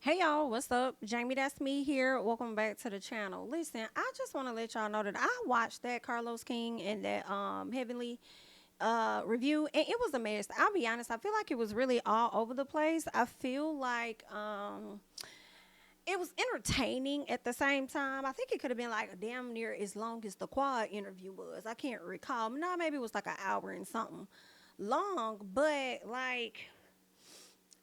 Hey y'all, what's up? JamiThatsMe here. Welcome back to the channel. Listen, I just want to let y'all know that I watched that Carlos King and that Heavenly review, and it was a mess. I'll be honest, I feel like it was really all over the place. I feel like it was entertaining at the same time. I think it could have been like a damn near as long as the quad interview was. I can't recall. No, maybe it was like an hour and something long, but like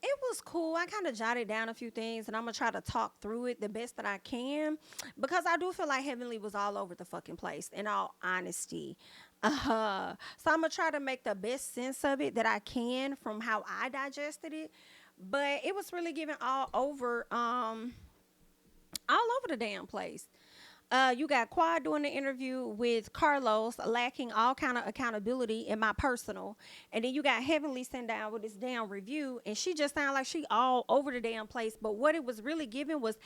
it was cool. I kind of jotted down a few things and I'm going to try to talk through it the best that I can because I do feel like Heavenly was all over the fucking place, in all honesty. So I'm going to try to make the best sense of it that I can from how I digested it. But it was really given all over the damn place. You got Quad doing the interview with Carlos, lacking all kind of accountability in my personal, and then you got Heavenly sitting down with this damn review, and she just sounded like she all over the damn place. But what it was really giving was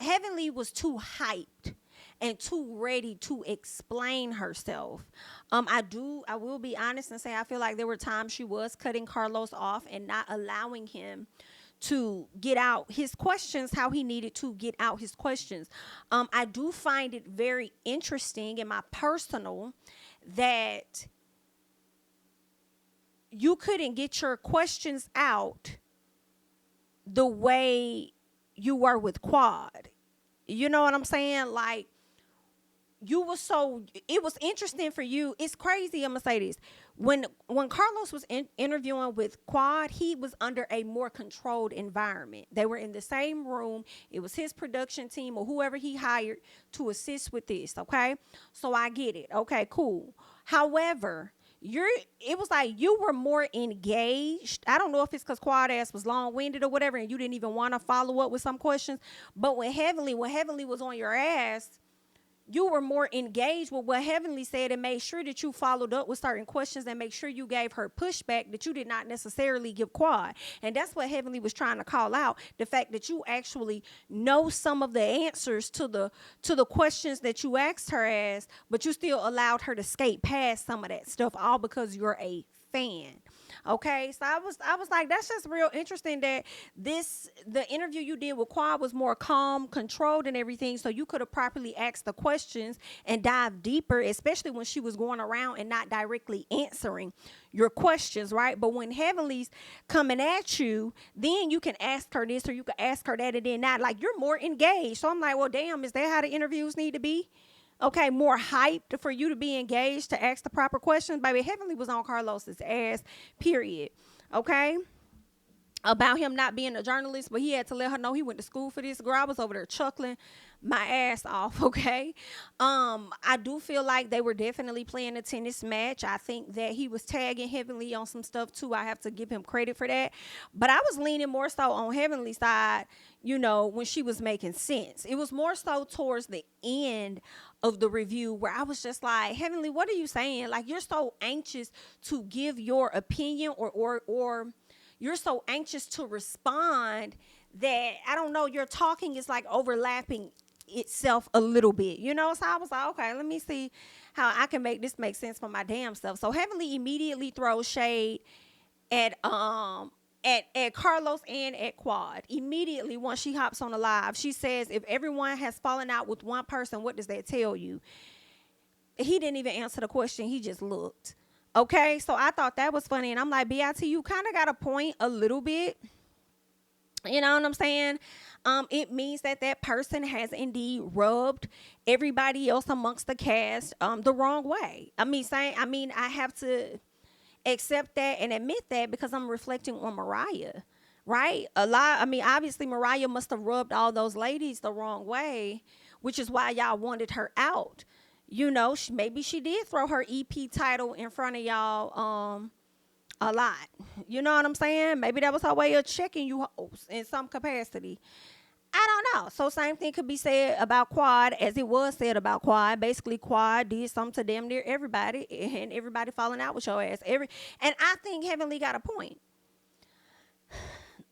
Heavenly was too hyped and too ready to explain herself. I will be honest and say I feel like there were times she was cutting Carlos off and not allowing him to get out his questions how he needed to get out his questions. I do find it very interesting in my personal that you couldn't get your questions out the way you were with Quad. You know what I'm saying? Like, you were so it was interesting for you. It's crazy. I'm gonna say this. When Carlos was interviewing with Quad, he was under a more controlled environment. They were in the same room. It was his production team or whoever he hired to assist with this. Okay, so I get it. Okay, cool. However, it was like you were more engaged. I don't know if it's because Quad ass was long-winded or whatever and you didn't even want to follow up with some questions, but when Heavenly was on your ass, you were more engaged with what Heavenly said and made sure that you followed up with certain questions and make sure you gave her pushback that you did not necessarily give Quad. And that's what Heavenly was trying to call out, the fact that you actually know some of the answers to the questions that you asked her as, but you still allowed her to skate past some of that stuff, all because you're a fan. Okay, so I was like, that's just real interesting that the interview you did with Quad was more calm, controlled, and everything, so you could have properly asked the questions and dive deeper, especially when she was going around and not directly answering your questions, right? But when Heavenly's coming at you, then you can ask her this or you can ask her that, and then not like you're more engaged. So I'm like, well, damn, is that how the interviews need to be? Okay, more hyped for you to be engaged to ask the proper questions. Baby, Heavenly was on Carlos's ass, period. Okay, about him not being a journalist, but he had to let her know he went to school for this. Girl, I was over there chuckling my ass off. Okay, I do feel like they were definitely playing a tennis match. I think that he was tagging Heavenly on some stuff too. I have to give him credit for that, but I was leaning more so on Heavenly's side, when she was making sense. It was more so towards the end of the review where I was just like, Heavenly, what are you saying? Like, you're so anxious to give your opinion, or you're so anxious to respond that, I don't know, your talking is like overlapping itself a little bit, So I was like, okay, let me see how I can make this make sense for my damn self. So Heavenly immediately throws shade at Carlos and at Quad. Immediately once she hops on the live, she says, if everyone has fallen out with one person, what does that tell you? He didn't even answer the question. He just looked. Okay, so I thought that was funny. And I'm like, BIT, you kind of got a point a little bit. You know what I'm saying? It means that that person has indeed rubbed everybody else amongst the cast the wrong way. I have to accept that and admit that because I'm reflecting on Mariah, right? Obviously Mariah must have rubbed all those ladies the wrong way, which is why y'all wanted her out. Maybe she did throw her EP title in front of y'all a lot. You know what I'm saying? Maybe that was her way of checking you hoes in some capacity. I don't know. So same thing could be said about Quad as it was said about Quad. Basically, Quad did something to damn near everybody, and everybody falling out with your ass. And I think Heavenly got a point.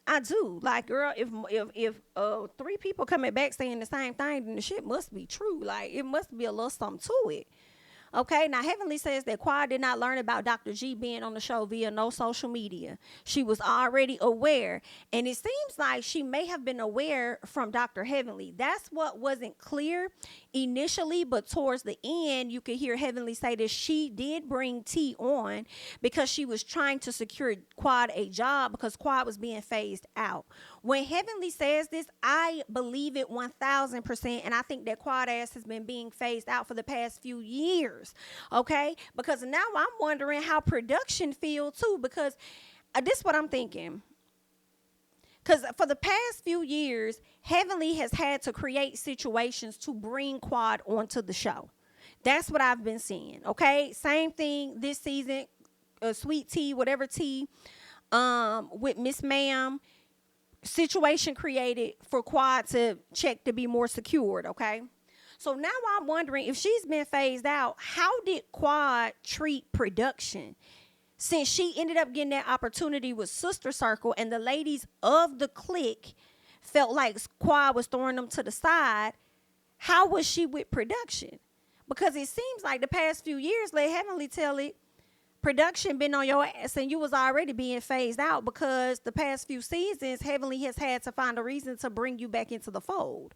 I do. Like, girl, if three people coming back saying the same thing, then the shit must be true. Like, it must be a little something to it. Okay, now Heavenly says that Quad did not learn about Dr. G being on the show via no social media. She was already aware, and it seems like she may have been aware from Dr. Heavenly. That's what wasn't clear initially, but towards the end, you could hear Heavenly say that she did bring T on because she was trying to secure Quad a job because Quad was being phased out. When Heavenly says this, I believe it 1000%, and I think that Quad ass has been being phased out for the past few years. Okay, because now I'm wondering how production feel too, because this is what I'm thinking, because for the past few years Heavenly has had to create situations to bring Quad onto the show. That's what I've been seeing. Okay, same thing this season, Sweet Tea, whatever tea, with Miss Ma'am, situation created for Quad to check to be more secured. Okay, so now I'm wondering, if she's been phased out, how did Quad treat production? Since she ended up getting that opportunity with Sister Circle and the ladies of the clique felt like Quad was throwing them to the side, how was she with production? Because it seems like the past few years, let Heavenly tell it, production been on your ass and you was already being phased out, because the past few seasons Heavenly has had to find a reason to bring you back into the fold.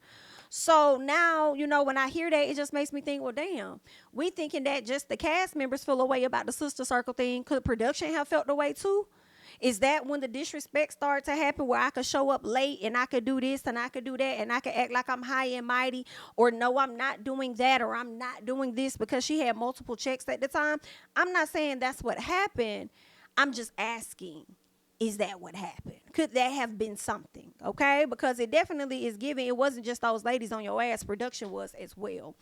So now, when I hear that, it just makes me think, well, damn, we thinking that just the cast members feel a way about the Sister Circle thing. Could production have felt the way too? Is that when the disrespect started to happen, where I could show up late and I could do this and I could do that and I could act like I'm high and mighty, or no, I'm not doing that, or I'm not doing this, because she had multiple checks at the time? I'm not saying that's what happened. I'm just asking, is that what happened? Could that have been something? Okay, because it definitely is giving. It wasn't just those ladies on your ass. Production was as well.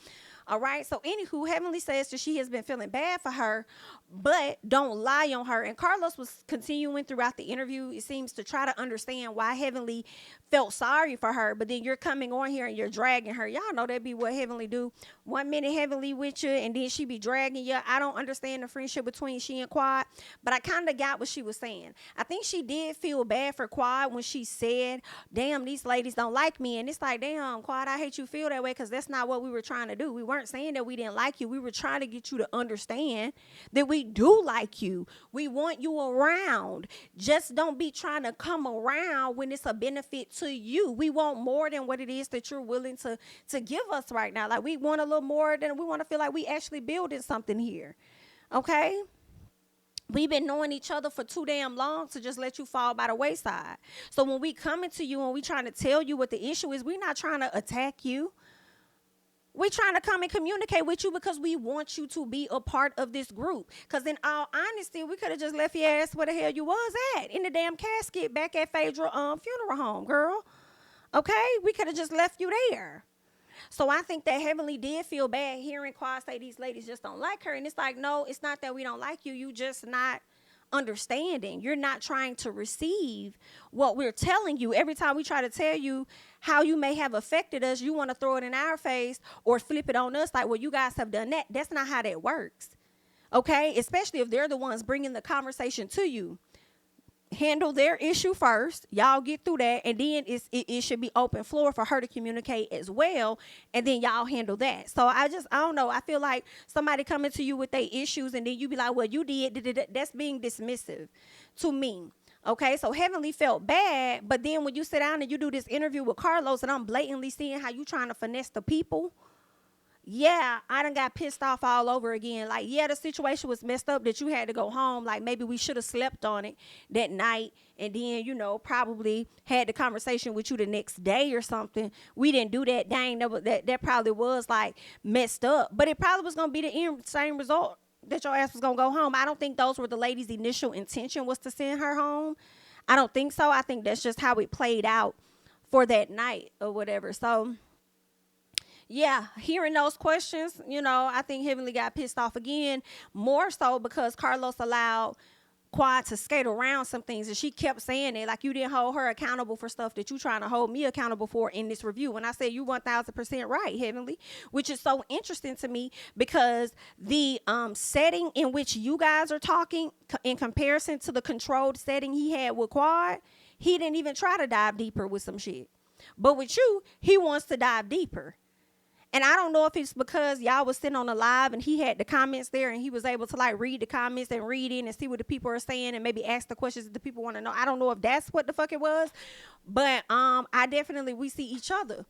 All right. So anywho, Heavenly says that she has been feeling bad for her, but don't lie on her. And Carlos was continuing throughout the interview, it seems, to try to understand why Heavenly felt sorry for her. But then you're coming on here and you're dragging her. Y'all know that be what Heavenly do. 1 minute Heavenly with you, and then she be dragging you. I don't understand the friendship between she and Quad, but I kind of got what she was saying. I think she did feel bad for Quad when she said, damn, these ladies don't like me. And it's like, damn, Quad, I hate you feel that way, because that's not what we were trying to do. We weren't saying that we didn't like you. We were trying to get you to understand that we do like you. We want you around. Just don't be trying to come around when it's a benefit to you. We want more than what it is that you're willing to give us right now. Like, we want a little more than, we want to feel like we actually building something here. Okay? We've been knowing each other for too damn long to just let you fall by the wayside. So when we coming to you and we trying to tell you what the issue is, we're not trying to attack you. We're trying to come and communicate with you because we want you to be a part of this group. Because in all honesty, we could have just left your ass where the hell you was at, in the damn casket back at Phaedra funeral home, girl. Okay? We could have just left you there. So I think that Heavenly did feel bad hearing Quad say these ladies just don't like her. And it's like, no, it's not that we don't like you. You just not understanding. You're not trying to receive what we're telling you. Every time we try to tell you how you may have affected us, you want to throw it in our face or flip it on us like, well, you guys have done that. That's not how that works. Okay? Especially if they're the ones bringing the conversation to you. Handle their issue first. Y'all get through that, and then it should be open floor for her to communicate as well, and then y'all handle that. So I don't know. I feel like somebody coming to you with their issues, and then you be like, well, you did. That's being dismissive to me. Okay, so Heavenly felt bad, but then when you sit down and you do this interview with Carlos, and I'm blatantly seeing how you trying to finesse the people, yeah, I done got pissed off all over again. Like, yeah, the situation was messed up that you had to go home. Like, maybe we should have slept on it that night and then, probably had the conversation with you the next day or something. We didn't do that. Dang, that probably was, like, messed up. But it probably was going to be the same result, that your ass was going to go home. I don't think those were the lady's initial intention, was to send her home. I don't think so. I think that's just how it played out for that night or whatever. So yeah, hearing those questions, I think Heavenly got pissed off again, more so because Carlos allowed Quad to skate around some things, and she kept saying it, like, you didn't hold her accountable for stuff that you trying to hold me accountable for in this review. And I said, you 1000% right, Heavenly, which is so interesting to me, because the setting in which you guys are talking in comparison to the controlled setting he had with Quad, he didn't even try to dive deeper with some shit. But with you, he wants to dive deeper. And I don't know if it's because y'all was sitting on the live and he had the comments there and he was able to like read the comments and read in and see what the people are saying and maybe ask the questions that the people want to know. I don't know if that's what the fuck it was, but I definitely, we see each other.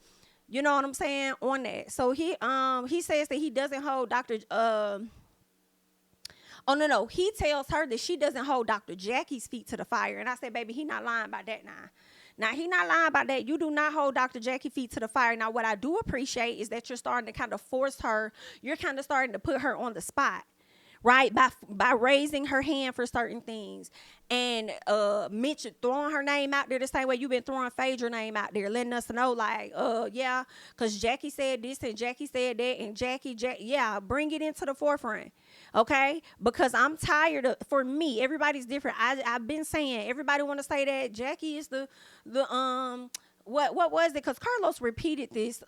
You know what I'm saying on that. So he says that he doesn't hold Dr. Oh no, he tells her that she doesn't hold Dr. Jackie's feet to the fire. And I said, baby, he not lying about that now. Now, he not lying about that. You do not hold Dr. Jackie feet to the fire. Now, what I do appreciate is that you're starting to kind of force her. You're kind of starting to put her on the spot, right? By raising her hand for certain things. And mention throwing her name out there the same way you've been throwing Phaedra name out there, letting us know like, yeah, because Jackie said this and Jackie said that and yeah, bring it into the forefront, okay? Because I'm tired of, for me, everybody's different. I've been saying everybody want to say that Jackie is the what was it? Because Carlos repeated this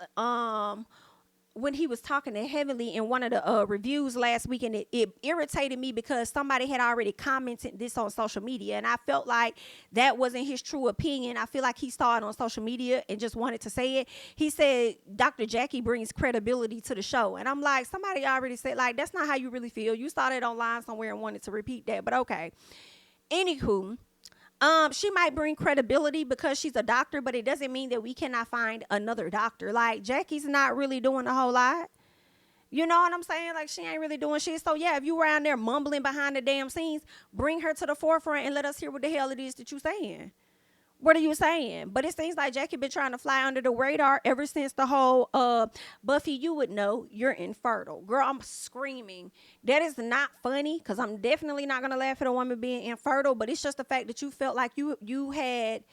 when he was talking to Heavenly in one of the reviews last week, and it irritated me because somebody had already commented this on social media, and I felt like that wasn't his true opinion. I feel like he saw it on social media and just wanted to say it. He said Dr. Jackie brings credibility to the show, and I'm like, somebody already said, like, that's not how you really feel. You saw that online somewhere and wanted to repeat that, but okay. Anywho, she might bring credibility because she's a doctor, but it doesn't mean that we cannot find another doctor. Like, Jackie's not really doing a whole lot. You know what I'm saying? Like, she ain't really doing shit. So, yeah, if you around there mumbling behind the damn scenes, bring her to the forefront and let us hear what the hell it is that you saying. What are you saying? But it seems like Jackie been trying to fly under the radar ever since the whole Buffy, you would know you're infertile. Girl, I'm screaming. That is not funny because I'm definitely not going to laugh at a woman being infertile, but it's just the fact that you felt like you had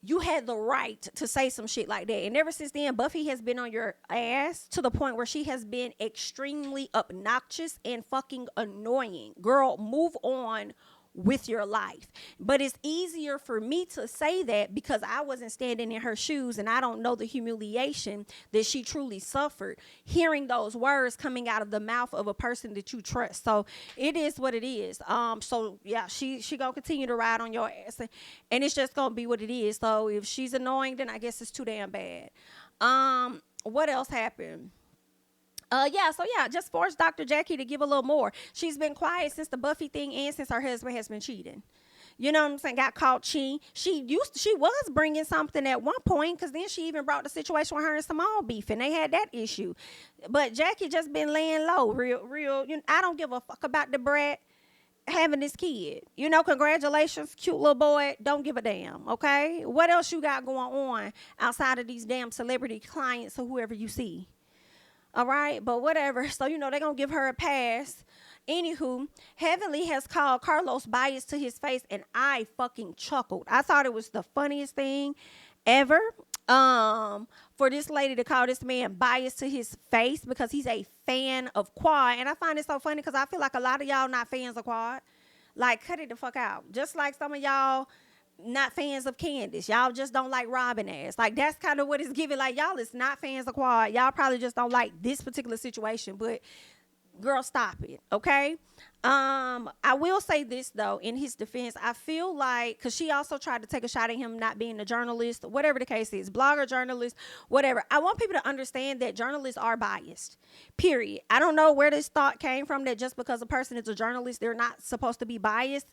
the right to say some shit like that. And ever since then, Buffy has been on your ass to the point where she has been extremely obnoxious and fucking annoying. Girl, move on with your life. But it's easier for me to say that because I wasn't standing in her shoes and I don't know the humiliation that she truly suffered hearing those words coming out of the mouth of a person that you trust. So it is what it is. So yeah, she gonna continue to ride on your ass, and it's just gonna be what it is. So if she's annoying, then I guess it's too damn bad. What else happened? Just force Dr. Jackie to give a little more. She's been quiet since the Buffy thing and since her husband has been cheating. You know what I'm saying? Got caught cheating. She was bringing something at one point because then she even brought the situation with her and Simone beef and they had that issue. But Jackie just been laying low, real. You know, I don't give a fuck about the brat having this kid. You know, congratulations, cute little boy. Don't give a damn, okay? What else you got going on outside of these damn celebrity clients or whoever you see? All right, but whatever. So, you know, they're going to give her a pass. Anywho, Heavenly has called Carlos biased to his face, and I fucking chuckled. I thought it was the funniest thing ever for this lady to call this man biased to his face because he's a fan of Quad. And I find it so funny because I feel like a lot of y'all not fans of Quad. Like, cut it the fuck out. Just like some of y'all not fans of Candace. Y'all just don't like Robin ass. Like, that's kind of what it's giving. Like, y'all is not fans of Quad. Y'all probably just don't like this particular situation. But, girl, stop it, okay? I will say this, though, in his defense. I feel like, because she also tried to take a shot at him not being a journalist, whatever the case is, blogger, journalist, whatever. I want people to understand that journalists are biased, period. I don't know where this thought came from that just because a person is a journalist, they're not supposed to be biased.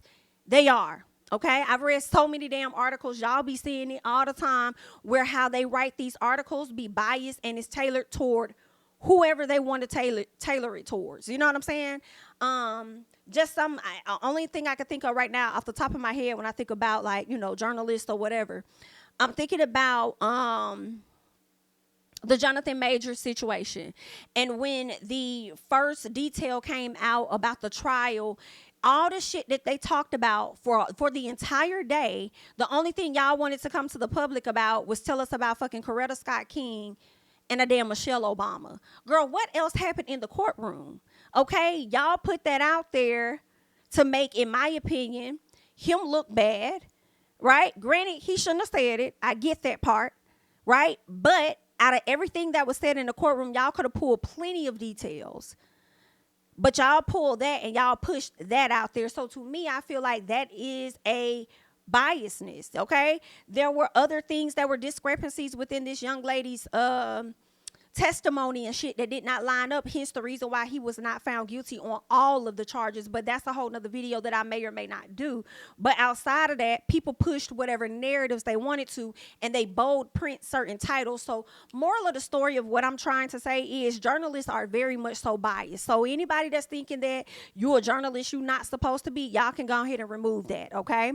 They are. Okay, I've read so many damn articles. Y'all be seeing it all the time where how they write these articles be biased and it's tailored toward whoever they want to tailor it towards. You know what I'm saying? Only thing I can think of right now off the top of my head when I think about, like, you know, journalists or whatever, I'm thinking about the Jonathan Majors situation. And when the first detail came out about the trial, all the shit that they talked about for the entire day, the only thing y'all wanted to come to the public about was tell us about fucking Coretta Scott King and a damn Michelle Obama. Girl, what else happened in the courtroom? Okay, y'all put that out there to make, in my opinion, him look bad, right? Granted, he shouldn't have said it. I get that part, right? But out of everything that was said in the courtroom, y'all could have pulled plenty of details. But y'all pulled that and y'all pushed that out there. So to me, I feel like that is a biasness, okay? There were other things that were discrepancies within this young lady's testimony and shit that did not line up, hence the reason why he was not found guilty on all of the charges. But that's a whole nother video that I may or may not do. But outside of that, people pushed whatever narratives they wanted to, and they bold print certain titles. So moral of the story of what I'm trying to say is journalists are very much so biased. So anybody that's thinking that you're a journalist, you're not supposed to be, y'all can go ahead and remove that, okay?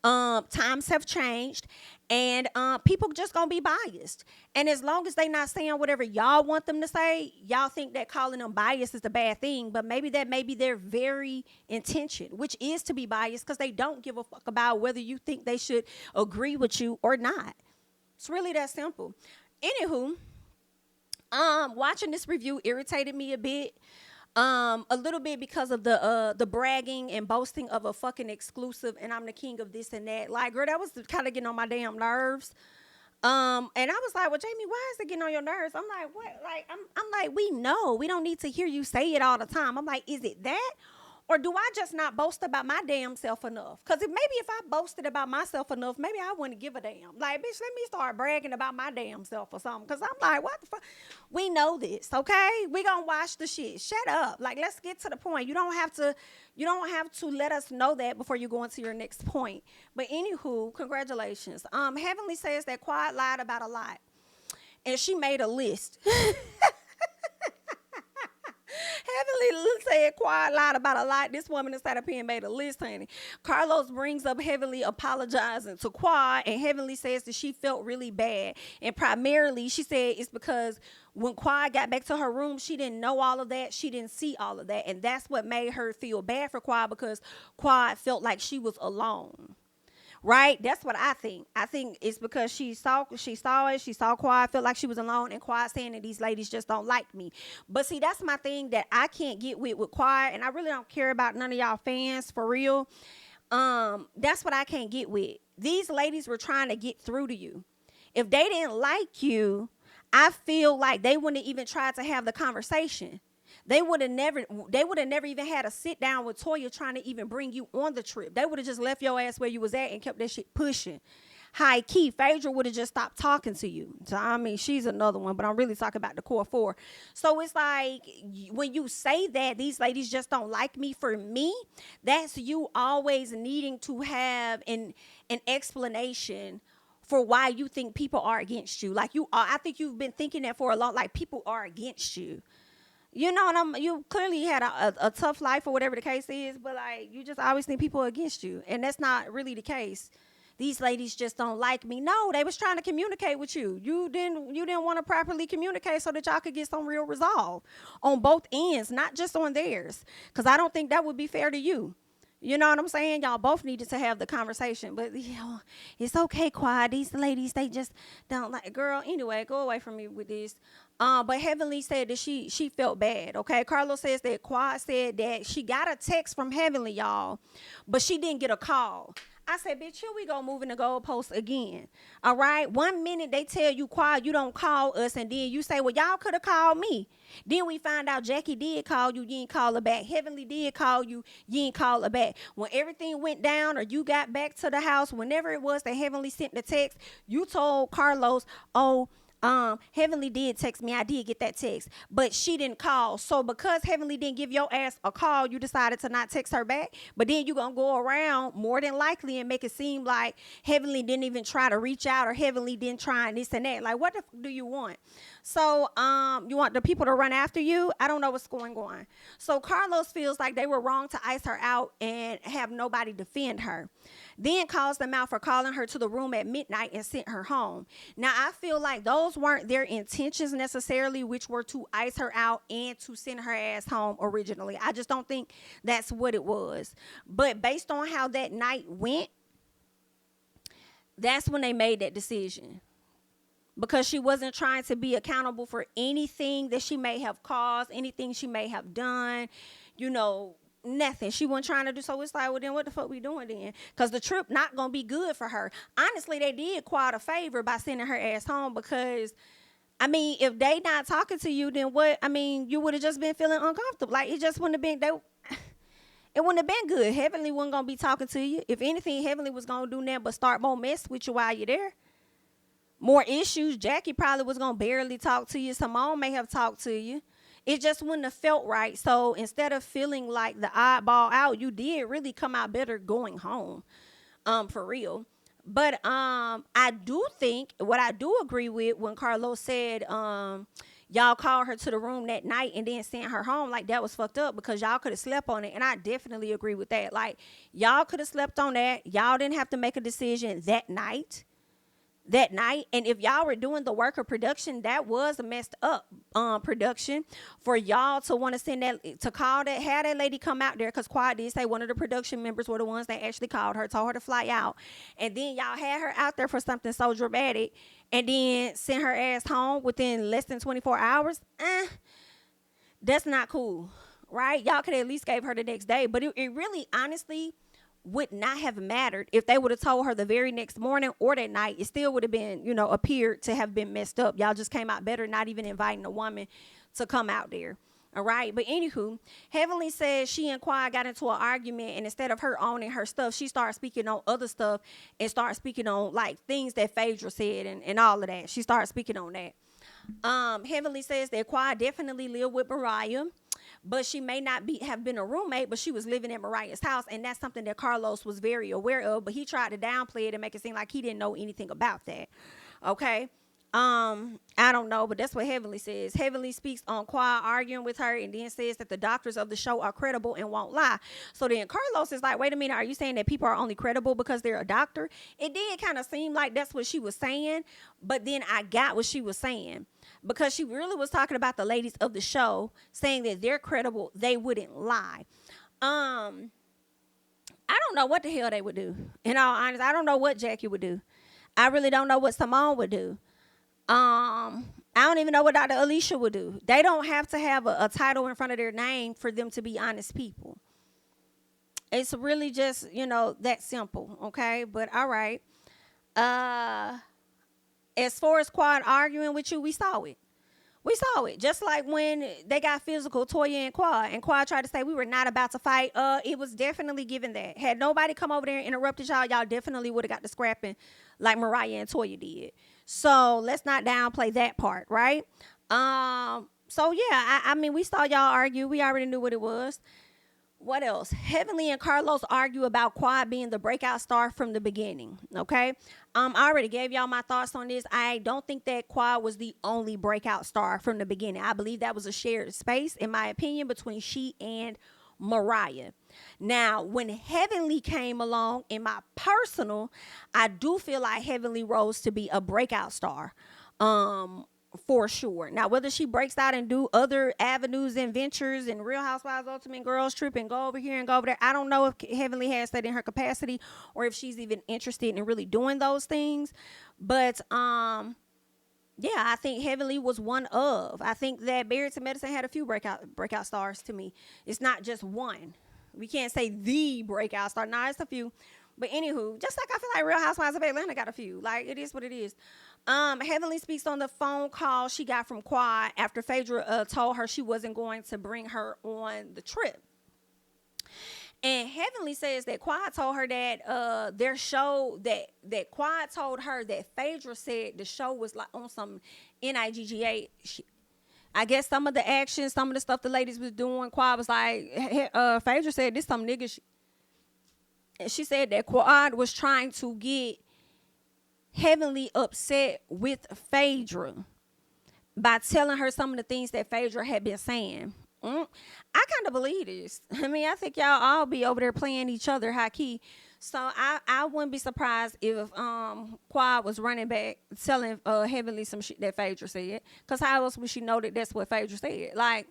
Times have changed, and people just gonna be biased. And as long as they not saying whatever y'all want them to say, y'all think that calling them biased is the bad thing. But maybe that may be their very intention, which is to be biased, because they don't give a fuck about whether you think they should agree with you or not. It's really that simple. Anywho, watching this review irritated me a bit. A little bit because of the bragging and boasting of a fucking exclusive, and I'm the king of this and that. Like, girl, that was kind of getting on my damn nerves. And I was like, well, Jamie, why is it getting on your nerves? I'm like, what? Like, I'm like, we know. We don't need to hear you say it all the time. I'm like, is it that? Or do I just not boast about my damn self enough? Because maybe if I boasted about myself enough, maybe I wouldn't give a damn. Like, bitch, let me start bragging about my damn self or something. Because I'm like, what the fuck? We know this, okay? We gonna watch the shit. Shut up. Like, let's get to the point. You don't have to let us know that before you go into your next point. But anywho, congratulations. Heavenly says that Quad lied about a lot. And she made a list. Heavenly said Quad lied about a lot. This woman inside of pen made a list, honey. Carlos brings up Heavenly apologizing to Quad, and Heavenly says that she felt really bad. And primarily, she said it's because when Quad got back to her room, she didn't know all of that. She didn't see all of that. And that's what made her feel bad for Quad, because Quad felt like she was alone. Right? That's what I think. I think it's because she saw Quad, felt like she was alone, and Quad saying that these ladies just don't like me. But see, that's my thing that I can't get with Quad, and I really don't care about none of y'all fans, for real. That's what I can't get with. These ladies were trying to get through to you. If they didn't like you, I feel like they wouldn't have even tried to have the conversation. They would have never even had a sit down with Toya trying to even bring you on the trip. They would have just left your ass where you was at and kept that shit pushing. High key, Phaedra would have just stopped talking to you. So, I mean, she's another one, but I'm really talking about the core four. So it's like, when you say that these ladies just don't like me, for me, that's you always needing to have an explanation for why you think people are against you. Like, I think you've been thinking that for a long, like, people are against you. You know, you clearly had a tough life or whatever the case is, but like, you just always think people are against you, and that's not really the case. These ladies just don't like me. No, they was trying to communicate with you. You didn't want to properly communicate so that y'all could get some real resolve on both ends, not just on theirs, because I don't think that would be fair to you. You know what I'm saying? Y'all both needed to have the conversation. But, you know, it's okay, Quad. These ladies, they just don't like. Girl, anyway, go away from me with this. But Heavenly said that she felt bad, okay? Carlos says that Quad said that she got a text from Heavenly, y'all, but she didn't get a call. I said, bitch, here we go moving the goalposts again. All right? 1 minute they tell you, Quad, you don't call us, and then you say, well, y'all could have called me. Then we find out Jackie did call you ain't call her back. Heavenly did call you ain't call her back. When everything went down or you got back to the house, whenever it was that Heavenly sent the text, you told Carlos, oh, Heavenly did text me. I did get that text, but she didn't call. So because Heavenly didn't give your ass a call, you decided to not text her back. But then you gonna go around more than likely and make it seem like Heavenly didn't even try to reach out, or Heavenly didn't try and this and that. Like, what the fuck do you want? So you want the people to run after you? I don't know what's going on. So Carlos feels like they were wrong to ice her out and have nobody defend her. Then calls them out for calling her to the room at midnight and sent her home. Now, I feel like those weren't their intentions necessarily, which were to ice her out and to send her ass home originally. I just don't think that's what it was. But based on how that night went, that's when they made that decision. Because she wasn't trying to be accountable for anything that she may have caused, anything she may have done, you know, nothing. She wasn't trying to do. So it's like, well, then what the fuck we doing then? Because the trip not going to be good for her. Honestly, they did Quad a favor by sending her ass home, because, I mean, if they not talking to you, then what? I mean, you would have just been feeling uncomfortable. Like, it just wouldn't have been, it wouldn't have been good. Heavenly wasn't going to be talking to you. If anything, Heavenly was going to do nothing but start more mess with you while you're there. more issues. Jackie probably was going to barely talk to you. Simone may have talked to you. It just wouldn't have felt right. So instead of feeling like the oddball out, you did really come out better going home, for real. But I do think what I do agree with when Carlos said y'all called her to the room that night and then sent her home, like that was fucked up because y'all could have slept on it. And I definitely agree with that. Like y'all could have slept on that. Y'all didn't have to make a decision that night. And if y'all were doing the work of production, that was a messed up production for y'all to want to send that, to call that, have that lady come out there, because Quad did say one of the production members were the ones that actually called her, told her to fly out, and then y'all had her out there for something so dramatic and then sent her ass home within less than 24 hours. That's not cool, right? Y'all could at least gave her the next day, but it really honestly would not have mattered if they would have told her the very next morning or that night. It still would have been, appeared to have been messed up. Y'all just came out better, not even inviting a woman to come out there. All right. But anywho, Heavenly says she and Quad got into an argument, and instead of her owning her stuff, she started speaking on other stuff and started speaking on like things that Phaedra said and all of that. She started speaking on that. Heavenly says that Quad definitely lived with Mariah, but she may not have been a roommate, but she was living at Mariah's house, and that's something that Carlos was very aware of, but he tried to downplay it and make it seem like he didn't know anything about that. Okay. I don't know, but that's what Heavenly says. Heavenly speaks on Quad arguing with her and then says that the doctors of the show are credible and won't lie. So then Carlos is like, wait a minute, are you saying that people are only credible because they're a doctor? It did kind of seem like that's what she was saying, but then I got what she was saying, because she really was talking about the ladies of the show, saying that they're credible, they wouldn't lie. I don't know what the hell they would do. In all honesty, I don't know what Jackie would do. I really don't know what Simone would do. I don't even know what Dr. Alicia would do. They don't have to have a title in front of their name for them to be honest people. It's really just, that simple. Okay. But all right. As far as Quad arguing with you, we saw it. Just like when they got physical, Toya and Quad tried to say we were not about to fight. It was definitely given that. Had nobody come over there and interrupted y'all definitely would have got the scrapping like Mariah and Toya did. So let's not downplay that part, right? So yeah, I mean, we saw y'all argue. We already knew what it was. What else? Heavenly and Carlos argue about Quad being the breakout star from the beginning. Okay. I already gave y'all my thoughts on this. I don't think that Quad was the only breakout star from the beginning. I believe that was a shared space, in my opinion, between she and Mariah. Now, when Heavenly came along, in my personal, I do feel like Heavenly rose to be a breakout star. For sure. Now, whether she breaks out and do other avenues and ventures and Real Housewives Ultimate Girls Trip and go over here and go over there, I don't know if Heavenly has that in her capacity or if she's even interested in really doing those things. But yeah, I think Heavenly was one of. I think that Barrett to Medicine had a few breakout stars to me. It's not just one. We can't say the breakout star. Nah, it's a few. But anywho, just like I feel like Real Housewives of Atlanta got a few. Like, it is what it is. Heavenly speaks on the phone call she got from Quad after Phaedra told her she wasn't going to bring her on the trip. And Heavenly says that Quad told her that their show, that Quad told her that Phaedra said the show was like on some NIGGA. I guess some of the action, some of the stuff the ladies was doing, Quad was like, Phaedra said this some nigga. And she said that Quad was trying to get Heavenly upset with Phaedra by telling her some of the things that Phaedra had been saying. I kind of believe this. I mean, I think y'all all be over there playing each other high key. So I wouldn't be surprised if Quad was running back telling Heavenly some shit that Phaedra said. Because how else would she know that that's what Phaedra said? Like,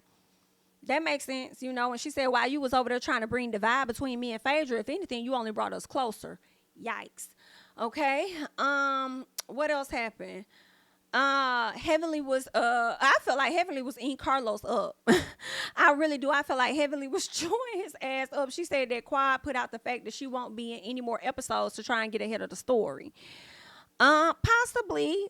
that makes sense, And she said, while you was over there trying to bring divide between me and Phaedra, if anything, you only brought us closer. Yikes. Okay. What else happened? Heavenly was I felt like Heavenly was eating Carlos up. I really do. I feel like Heavenly was chewing his ass up. She said that Quad put out the fact that she won't be in any more episodes to try and get ahead of the story. Possibly,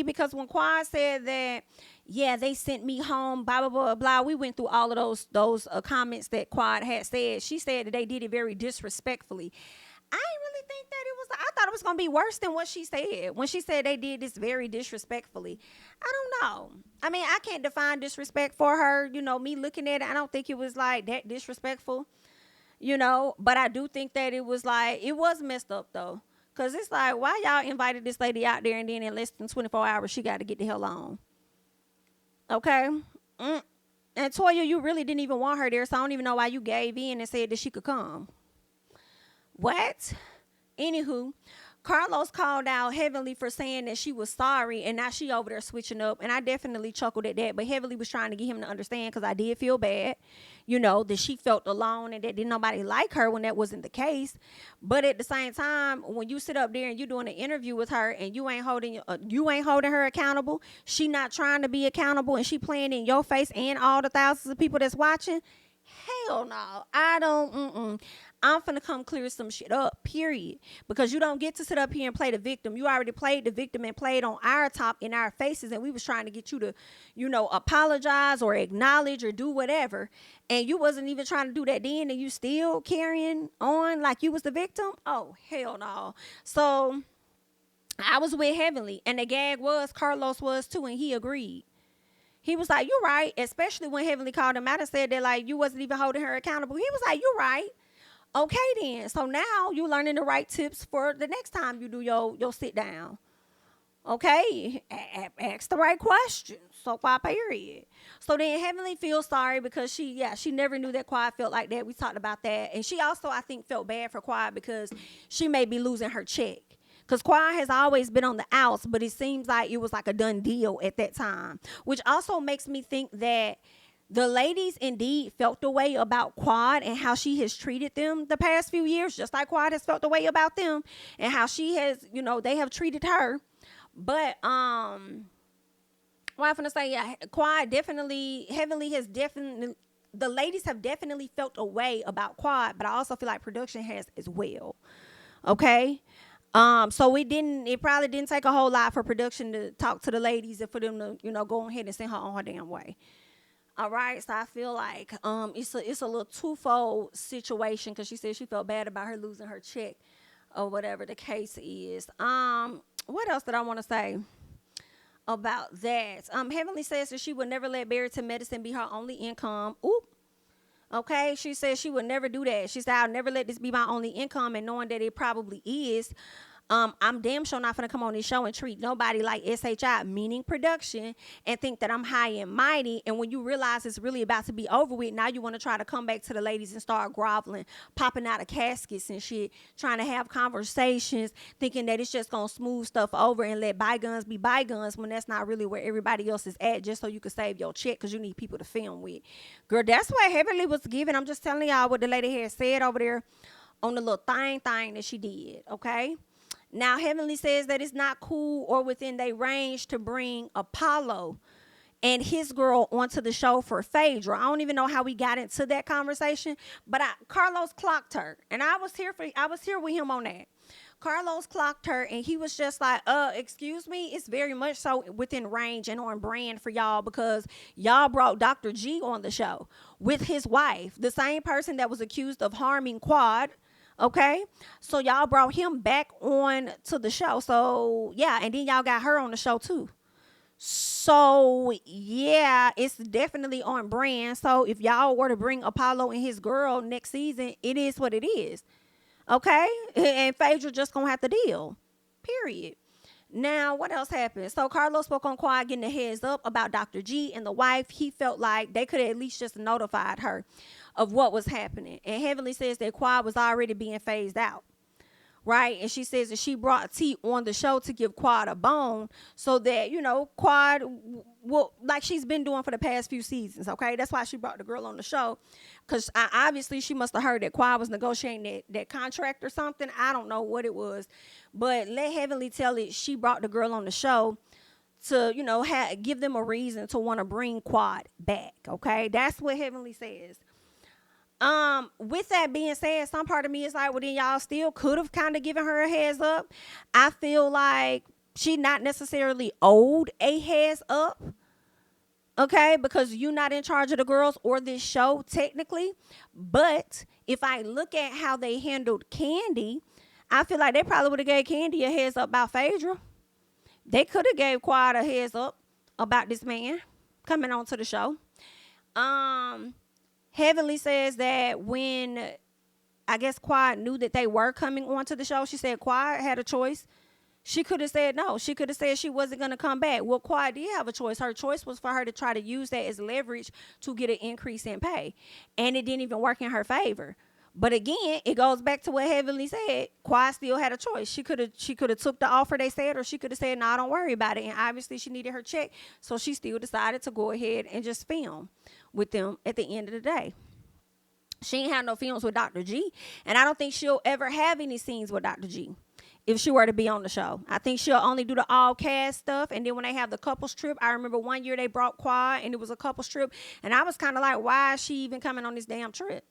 because when Quad said that, yeah, they sent me home, blah, blah, blah, blah, we went through all of those comments that Quad had said. She said that they did it very disrespectfully. I ain't really think that it was, I thought it was going to be worse than what she said. When she said they did this very disrespectfully. I don't know. I mean, I can't define disrespect for her. You know, me looking at it, I don't think it was like that disrespectful, you know. But I do think that it was like, it was messed up though. Because it's like, why y'all invited this lady out there and then in less than 24 hours, she got to get the hell on. Okay? And Toya, you really didn't even want her there, so I don't even know why you gave in and said that she could come. What? Anywho, Carlos called out Heavenly for saying that she was sorry, and now she over there switching up, and I definitely chuckled at that, but Heavenly was trying to get him to understand, because I did feel bad, you know, that she felt alone and that didn't nobody like her when that wasn't the case. But at the same time, when you sit up there and you doing an interview with her and you ain't holding her accountable, she not trying to be accountable, and she playing in your face and all the thousands of people that's watching, hell no. I don't, I'm finna come clear some shit up, period. Because you don't get to sit up here and play the victim. You already played the victim and played on our top in our faces, and we was trying to get you to, you know, apologize or acknowledge or do whatever. And you wasn't even trying to do that then, and you still carrying on like you was the victim? Oh, hell no. So I was with Heavenly, and the gag was Carlos was too, and he agreed. He was like, you're right, especially when Heavenly called him out and said that, like, you wasn't even holding her accountable. He was like, you're right. Okay, then. So now you learning the right tips for the next time you do your sit down. Okay? Ask the right questions. So far, period. So then Heavenly feels sorry because she never knew that Quad felt like that. We talked about that. And she also, I think, felt bad for Quad because she may be losing her check. Because Quad has always been on the outs, but it seems like it was like a done deal at that time. Which also makes me think that the ladies indeed felt the way about Quad and how she has treated them the past few years, just like Quad has felt the way about them and how she has, you know, they have treated her. But, what I'm going to say, yeah, Quad definitely, Heavenly has definitely, the ladies have definitely felt a way about Quad, but I also feel like production has as well. Okay? So it probably didn't take a whole lot for production to talk to the ladies and for them to, you know, go ahead and send her on her damn way. All right, so I feel like it's a little twofold situation because she said she felt bad about her losing her check or whatever the case is. What else did I want to say about that? Heavenly says that she would never let Barrington Medicine be her only income. Oop. Okay, she says she would never do that. She said, I'll never let this be my only income, and knowing that it probably is, I'm damn sure not gonna come on this show and treat nobody like SHI, meaning production, and think that I'm high and mighty. And when you realize it's really about to be over with, now you want to try to come back to the ladies and start groveling, popping out of caskets and shit, trying to have conversations, thinking that it's just gonna smooth stuff over and let bygones be bygones when that's not really where everybody else is at, just so you can save your check because you need people to film with. Girl, that's what Heavenly was giving. I'm just telling y'all what the lady had said over there on the little thing that she did, okay? Now, Heavenly says that it's not cool or within their range to bring Apollo and his girl onto the show for Phaedra. I don't even know how we got into that conversation, but Carlos clocked her, and I was here with him on that. Carlos clocked her, and he was just like, excuse me, it's very much so within range and on brand for y'all because y'all brought Dr. G on the show with his wife, the same person that was accused of harming Quad. Okay, so y'all brought him back on to the show. So yeah, and then y'all got her on the show too. So yeah, it's definitely on brand. So if y'all were to bring Apollo and his girl next season, it is what it is. Okay, and Phaedra just gonna have to deal. Period. Now, what else happened? So Carlos spoke on Quad getting a heads up about Dr. G and the wife. He felt like they could have at least just notified her of what was happening. And Heavenly says that Quad was already being phased out. Right? And she says that she brought T on the show to give Quad a bone so that, you know, Quad will, like she's been doing for the past few seasons. Okay? That's why she brought the girl on the show. Because obviously she must have heard that Quad was negotiating that contract or something. I don't know what it was. But let Heavenly tell it she brought the girl on the show to, you know, give them a reason to want to bring Quad back. Okay? That's what Heavenly says. With that being said, some part of me is like, well, then y'all still could have kind of given her a heads up. I feel like she not necessarily owed a heads up. Okay, because you're not in charge of the girls or this show technically. But if I look at how they handled Candy, I feel like they probably would have gave Candy a heads up about Phaedra. They could have gave Quad a heads up about this man coming on to the show. Heavenly says that when I guess Quad knew that they were coming onto the show, she said Quad had a choice. She could have said no. She could have said she wasn't going to come back. Well, Quad did have a choice. Her choice was for her to try to use that as leverage to get an increase in pay. And it didn't even work in her favor. But again, it goes back to what Heavenly said. Quad still had a choice. She could have took the offer they said, or she could have said, no, don't worry about it. And obviously she needed her check. So she still decided to go ahead and just film with them at the end of the day. She ain't had no films with Dr. G. And I don't think she'll ever have any scenes with Dr. G if she were to be on the show. I think she'll only do the all cast stuff. And then when they have the couples trip, I remember one year they brought Quad and it was a couples trip. And I was kind of like, why is she even coming on this damn trip?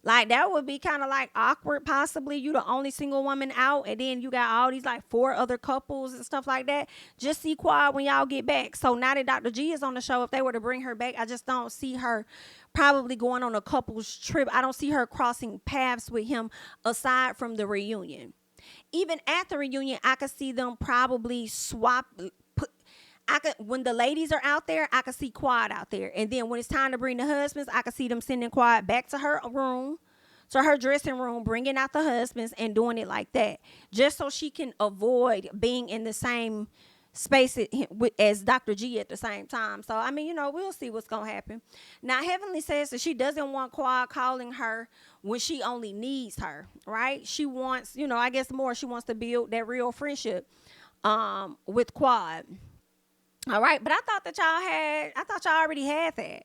Like, that would be kind of like awkward, possibly. You the only single woman out, and then you got all these like 4 other couples and stuff like that. Just see Quad when y'all get back. So now that Dr. G is on the show, if they were to bring her back, I just don't see her probably going on a couples trip. I don't see her crossing paths with him aside from the reunion. Even at the reunion, I could see them probably swap. When the ladies are out there, I could see Quad out there. And then when it's time to bring the husbands, I could see them sending Quad back to her room, to her dressing room, bringing out the husbands and doing it like that. Just so she can avoid being in the same space as Dr. G at the same time. So, I mean, we'll see what's going to happen. Now, Heavenly says that she doesn't want Quad calling her when she only needs her, right? She wants, I guess more, she wants to build that real friendship with Quad. All right, but I thought y'all already had that.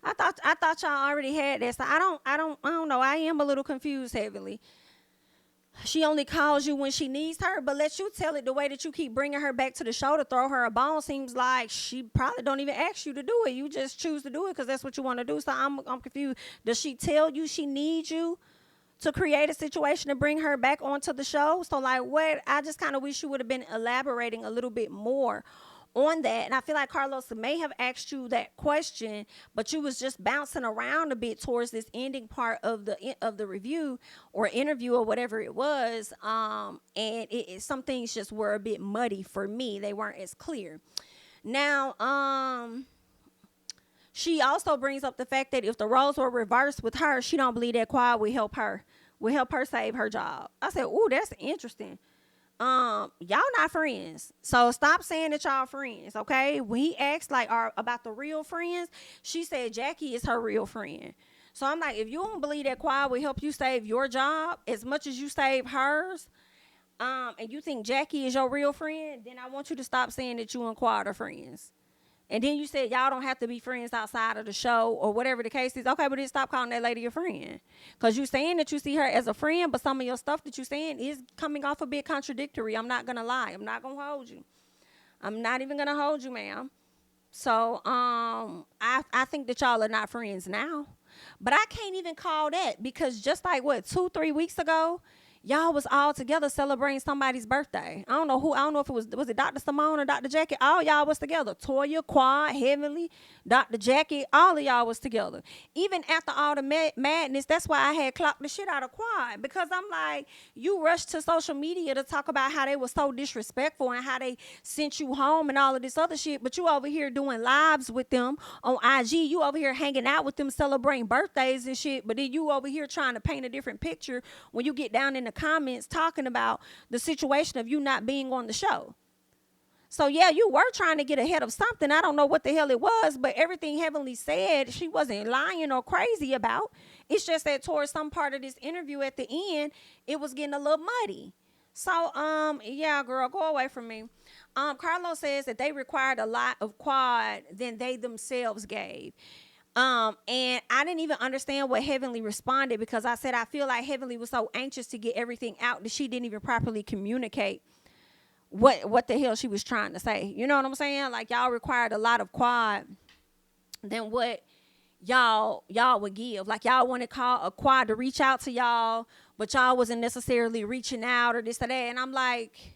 I thought y'all already had that. So I don't know. I am a little confused, Heavenly. She only calls you when she needs her, but let you tell it the way that you keep bringing her back to the show to throw her a bone. Seems like she probably don't even ask you to do it. You just choose to do it because that's what you want to do. So I'm confused. Does she tell you she needs you to create a situation to bring her back onto the show? So like what? I just kind of wish you would have been elaborating a little bit more on that. And I feel like Carlos may have asked you that question, but you was just bouncing around a bit towards this ending part of the review or interview or whatever it was. And some things just were a bit muddy for me. They weren't as clear. Now, she also brings up the fact that if the roles were reversed with her, she don't believe that Quad will help her save her job. I said, ooh, that's interesting. Y'all not friends, so stop saying that y'all friends, okay? When he asked about the real friends, she said Jackie is her real friend. So I'm like, if you don't believe that Quad will help you save your job as much as you save hers, and you think Jackie is your real friend, then I want you to stop saying that you and Quad are friends. And then you said y'all don't have to be friends outside of the show or whatever the case is. Okay, but then stop calling that lady a friend. Because you saying that you see her as a friend, but some of your stuff that you're saying is coming off a bit contradictory. I'm not going to lie. I'm not going to hold you. I'm not even going to hold you, ma'am. So I think that y'all are not friends now. But I can't even call that because just like 2-3 weeks ago, y'all was all together celebrating somebody's birthday. I don't know if it was it Dr. Simone or Dr. Jackie? All y'all was together. Toya, Quad, Heavenly, Dr. Jackie, all of y'all was together. Even after all the madness, that's why I had clocked the shit out of Quad, because I'm like, you rushed to social media to talk about how they were so disrespectful and how they sent you home and all of this other shit, but you over here doing lives with them on IG. You over here hanging out with them celebrating birthdays and shit, but then you over here trying to paint a different picture when you get down in the comments talking about the situation of you not being on the show. So yeah, you were trying to get ahead of something. I don't know what the hell it was, but everything Heavenly said, she wasn't lying or crazy about. It's just that towards some part of this interview at the end, it was getting a little muddy. So yeah, girl, go away from me. Carlos says that they required a lot of Quad than they themselves gave. And I didn't even understand what Heavenly responded, because I said I feel like Heavenly was so anxious to get everything out that she didn't even properly communicate what the hell she was trying to say. You know what I'm saying? Like, y'all required a lot of Quad than what y'all would give. Like, y'all wanted a Quad to reach out to y'all, but y'all wasn't necessarily reaching out or this or that. And I'm like,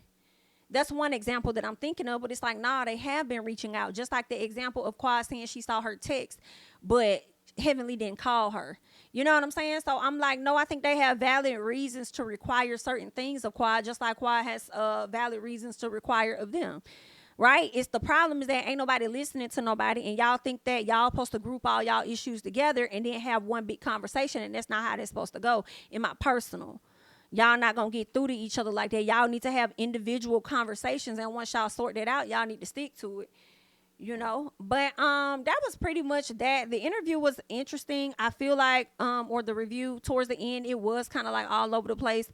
that's one example that I'm thinking of, but it's like, nah, they have been reaching out. Just like the example of Quad saying she saw her text, but Heavenly didn't call her. You know what I'm saying? So I'm like, no, I think they have valid reasons to require certain things of Quad, just like Quad has valid reasons to require of them. Right? It's the problem is that ain't nobody listening to nobody, and y'all think that y'all supposed to group all y'all issues together and then have one big conversation, and that's not how that's supposed to go. In my personal, y'all not gonna get through to each other like that. Y'all need to have individual conversations, and once y'all sort that out, y'all need to stick to it. But that was pretty much that. The interview was interesting. I feel like or the review towards the end, it was kind of like all over the place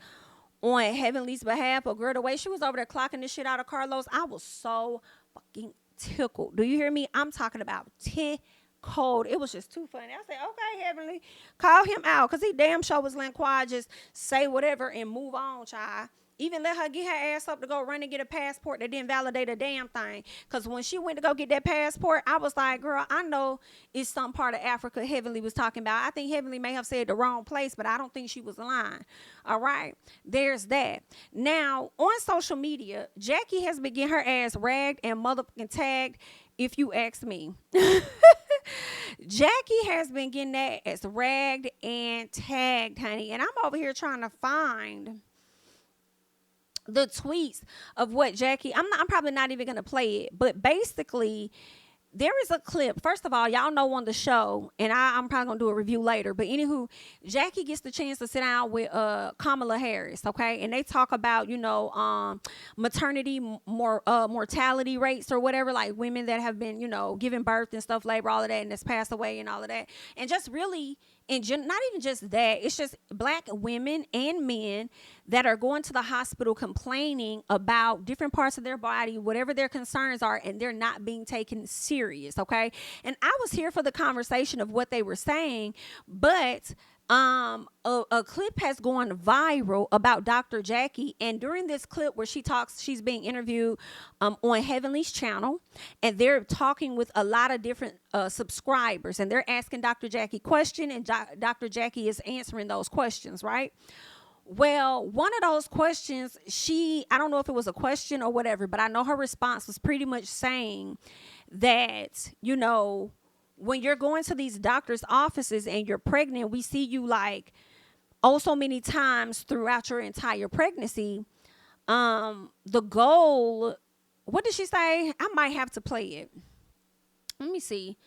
on Heavenly's behalf. But girl, the way she was over there clocking the shit out of Carlos, I was so fucking tickled. Do you hear me? I'm talking about tickled. It was just too funny. I said, okay, Heavenly, call him out, because he damn sure was letting Quad just say whatever and move on, child. Even let her get her ass up to go run and get a passport that didn't validate a damn thing. Because when she went to go get that passport, I was like, girl, I know it's some part of Africa Heavenly was talking about. I think Heavenly may have said the wrong place, but I don't think she was lying. All right. There's that. Now, on social media, Jackie has been getting her ass ragged and motherfucking tagged, if you ask me. Jackie has been getting that ass ragged and tagged, honey. And I'm over here trying to find the tweets of what Jackie, I'm probably not even gonna play it, but basically there is a clip. First of all, y'all know on the show, and I'm probably gonna do a review later, but anywho, Jackie gets the chance to sit down with Kamala Harris, okay, and they talk about maternity mortality rates or whatever, like women that have been giving birth and stuff, labor, all of that, and that's passed away and all of that, and just really, and not even just that, it's just black women and men that are going to the hospital complaining about different parts of their body, whatever their concerns are, and they're not being taken serious, okay? And I was here for the conversation of what they were saying, but a clip has gone viral about Dr. Jackie, and during this clip where she's being interviewed on Heavenly's channel, and they're talking with a lot of different subscribers, and they're asking Dr. Jackie questions, and Dr. Jackie is answering those questions, right? Well, one of those questions, I don't know if it was a question or whatever, but I know her response was pretty much saying that, when you're going to these doctor's offices and you're pregnant, we see you like so many times throughout your entire pregnancy. The goal, what did she say? I might have to play it. Let me see.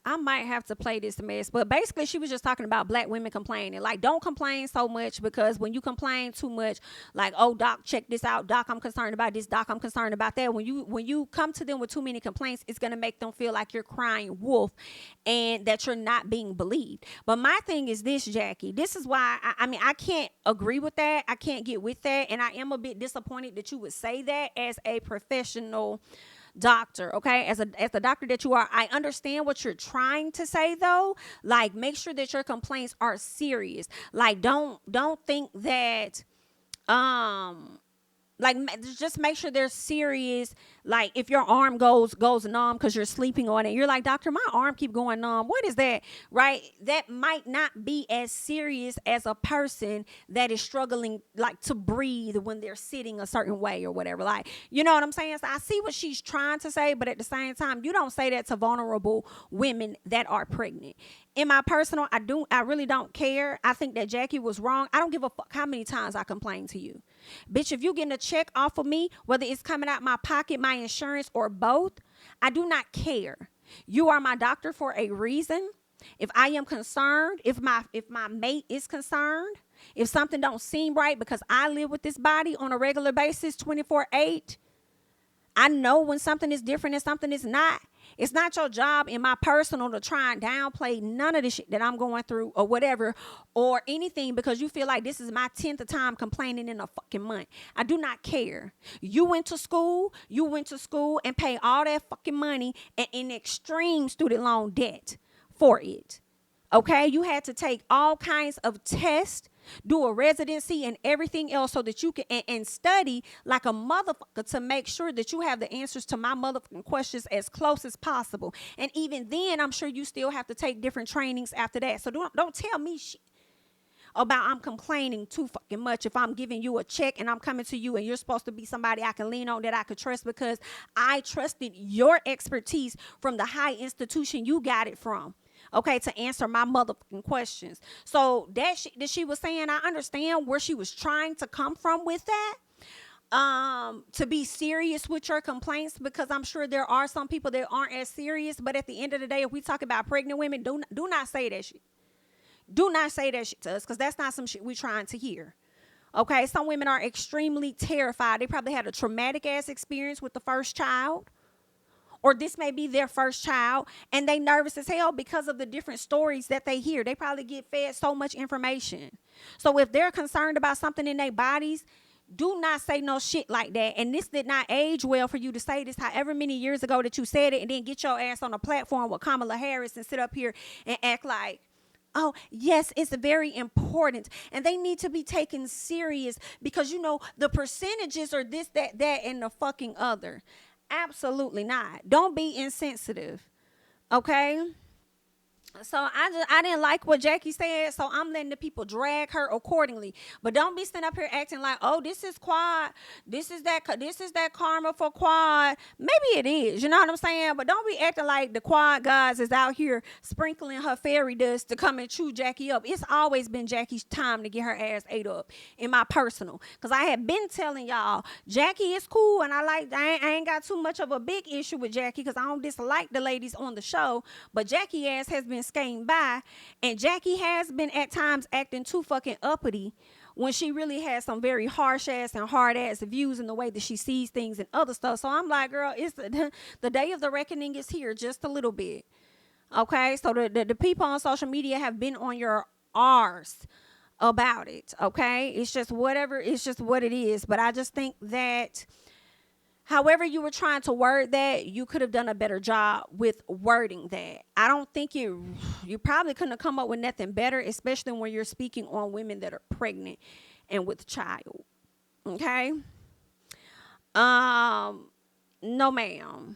I might have to play this mess, but basically she was just talking about black women complaining. Like, don't complain so much, because when you complain too much, like, oh, doc, check this out. Doc, I'm concerned about this. Doc, I'm concerned about that. When you come to them with too many complaints, it's going to make them feel like you're crying wolf and that you're not being believed. But my thing is this, Jackie, this is why, I can't agree with that. I can't get with that. And I am a bit disappointed that you would say that as a professional doctor, okay, as the doctor that you are. I understand what you're trying to say, though. Like, make sure that your complaints are serious. Like, don't think that like, just make sure they're serious. Like, if your arm goes numb because you're sleeping on it, you're like, doctor, my arm keep going numb. What is that? Right? That might not be as serious as a person that is struggling, like, to breathe when they're sitting a certain way or whatever. Like, you know what I'm saying? So I see what she's trying to say, but at the same time, you don't say that to vulnerable women that are pregnant. In my personal, I really don't care. I think that Jackie was wrong. I don't give a fuck how many times I complain to you. Bitch, if you getting a check off of me, whether it's coming out my pocket, my insurance, or both, I do not care. You are my doctor for a reason. If I am concerned, if my mate is concerned, if something don't seem right, because I live with this body on a regular basis 24/8, I know when something is different and something is not. It's not your job in my personal to try and downplay none of the shit that I'm going through or whatever or anything, because you feel like this is my 10th time complaining in a fucking month. I do not care. You went to school and paid all that fucking money and in extreme student loan debt for it. Okay? You had to take all kinds of tests, do a residency and everything else so that you can and study like a motherfucker to make sure that you have the answers to my motherfucking questions as close as possible. And even then, I'm sure you still have to take different trainings after that. So don't tell me shit about I'm complaining too fucking much if I'm giving you a check and I'm coming to you and you're supposed to be somebody I can lean on, that I could trust, because I trusted your expertise from the high institution you got it from. okay, to answer my motherfucking questions. So that she was saying, I understand where she was trying to come from with that. To be serious with your complaints, because I'm sure there are some people that aren't as serious. But at the end of the day, if we talk about pregnant women, do not say that shit. Do not say that shit to us, because that's not some shit we're trying to hear. Okay, some women are extremely terrified. They probably had a traumatic ass experience with the first child, or this may be their first child, and they nervous as hell because of the different stories that they hear. They probably get fed so much information. So if they're concerned about something in their bodies, do not say no shit like that. And this did not age well for you to say this however many years ago that you said it, and then get your ass on a platform with Kamala Harris and sit up here and act like, oh, yes, it's very important. And they need to be taken serious because, you know, the percentages are this, that, and the fucking other. Absolutely not. Don't be insensitive. Okay? So I didn't like what Jackie said, so I'm letting the people drag her accordingly. But don't be sitting up here acting like, oh, this is Quad, this is that karma for Quad. Maybe it is, you know what I'm saying? But don't be acting like the Quad guys is out here sprinkling her fairy dust to come and chew Jackie up. It's always been Jackie's time to get her ass ate up, in my personal. Because I have been telling y'all, Jackie is cool, and I ain't got too much of a big issue with Jackie, because I don't dislike the ladies on the show. But Jackie ass has been skating by, and Jackie has been at times acting too fucking uppity when she really has some very harsh ass and hard ass views in the way that she sees things and other stuff. So I'm like, girl, it's the day of the reckoning is here, just a little bit. Okay, so the people on social media have been on your arse about it. Okay, it's just whatever, it's just what it is. But I just think that however you were trying to word that, you could have done a better job with wording that. I don't think you probably couldn't have come up with nothing better, especially when you're speaking on women that are pregnant and with child. Okay? No, ma'am.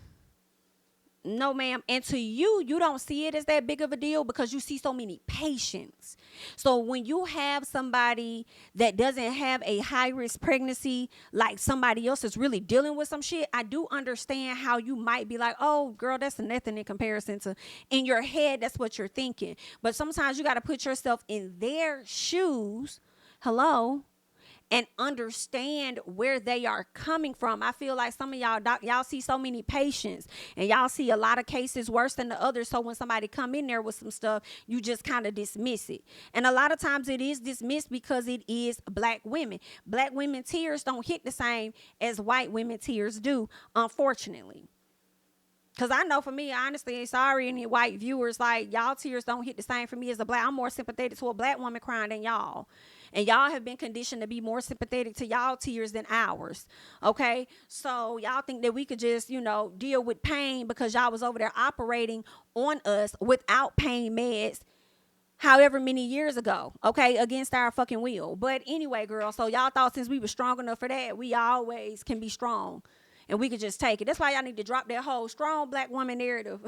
No, ma'am. And to you don't see it as that big of a deal because you see so many patients. So when you have somebody that doesn't have a high-risk pregnancy, like somebody else is really dealing with some shit, I do understand how you might be like, oh, girl, that's nothing in comparison to, in your head, that's what you're thinking. But sometimes you got to put yourself in their shoes. Hello? And understand where they are coming from. I feel like some of y'all see so many patients, and y'all see a lot of cases worse than the others. So when somebody come in there with some stuff, you just kind of dismiss it. And a lot of times it is dismissed because it is black women. Black women tears don't hit the same as white women tears do, unfortunately. Because I know for me, honestly, sorry, any white viewers, like, y'all tears don't hit the same for me as a black. I'm more sympathetic to a black woman crying than y'all. And y'all have been conditioned to be more sympathetic to y'all tears than ours. Okay? So y'all think that we could just, deal with pain because y'all was over there operating on us without pain meds however many years ago, okay, against our fucking will. But anyway, girl, so y'all thought since we were strong enough for that, we always can be strong. And we could just take it. That's why y'all need to drop that whole strong black woman narrative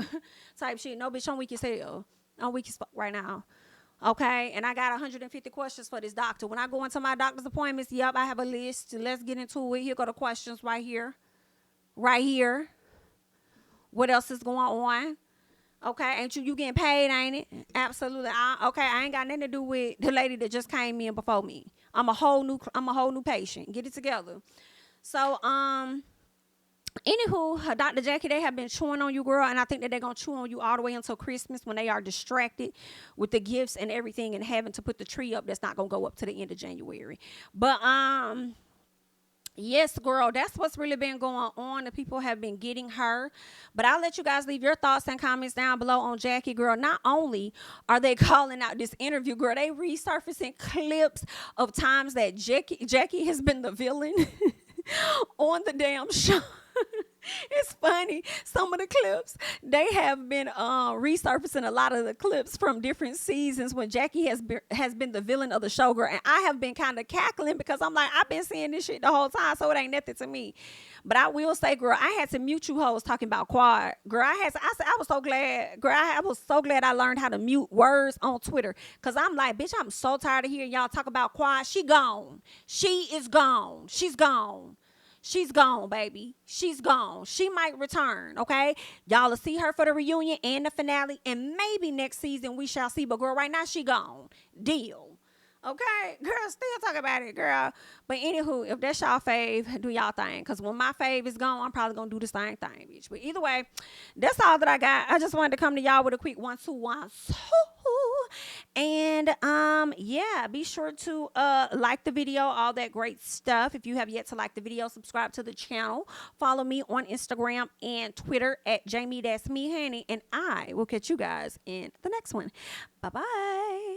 type shit. No, bitch, I'm weak as hell. I'm weak as fuck right now. Okay? And I got 150 questions for this doctor. When I go into my doctor's appointments, yep, I have a list. Let's get into it. Here go the questions right here. Right here. What else is going on? Okay? Ain't you getting paid, ain't it? Absolutely. I ain't got nothing to do with the lady that just came in before me. I'm a whole new patient. Get it together. So, anywho, Dr. Jackie, they have been chewing on you, girl, and I think that they're going to chew on you all the way until Christmas when they are distracted with the gifts and everything and having to put the tree up that's not going to go up to the end of January. But, yes, girl, that's what's really been going on. The people have been getting her. But I'll let you guys leave your thoughts and comments down below on Jackie, girl. Not only are they calling out this interview, girl, they resurfacing clips of times that Jackie has been the villain on the damn show. It's funny. Some of the clips, they have been resurfacing a lot of the clips from different seasons when Jackie has been the villain of the show, girl. And I have been kind of cackling because I'm like, I've been seeing this shit the whole time, so it ain't nothing to me. But I will say, girl, I had to mute you hoes talking about Quad. Girl, I was so glad. Girl, I was so glad I learned how to mute words on Twitter. Because I'm like, bitch, I'm so tired of hearing y'all talk about Quad. She gone. She is gone. She's gone. She's gone, baby. She's gone. She might return, okay? Y'all will see her for the reunion and the finale, and maybe next season we shall see. But girl, right now she gone. Deal. Okay, girl, still talk about it, girl. But anywho, if that's y'all fave, do y'all thing. Because when my fave is gone, I'm probably going to do the same thing, bitch. But either way, that's all that I got. I just wanted to come to y'all with a quick 1, 2, 1. And yeah, be sure to like the video, all that great stuff. If you have yet to like the video, subscribe to the channel. Follow me on Instagram and Twitter at JamiThatsMe, and I will catch you guys in the next one. Bye-bye.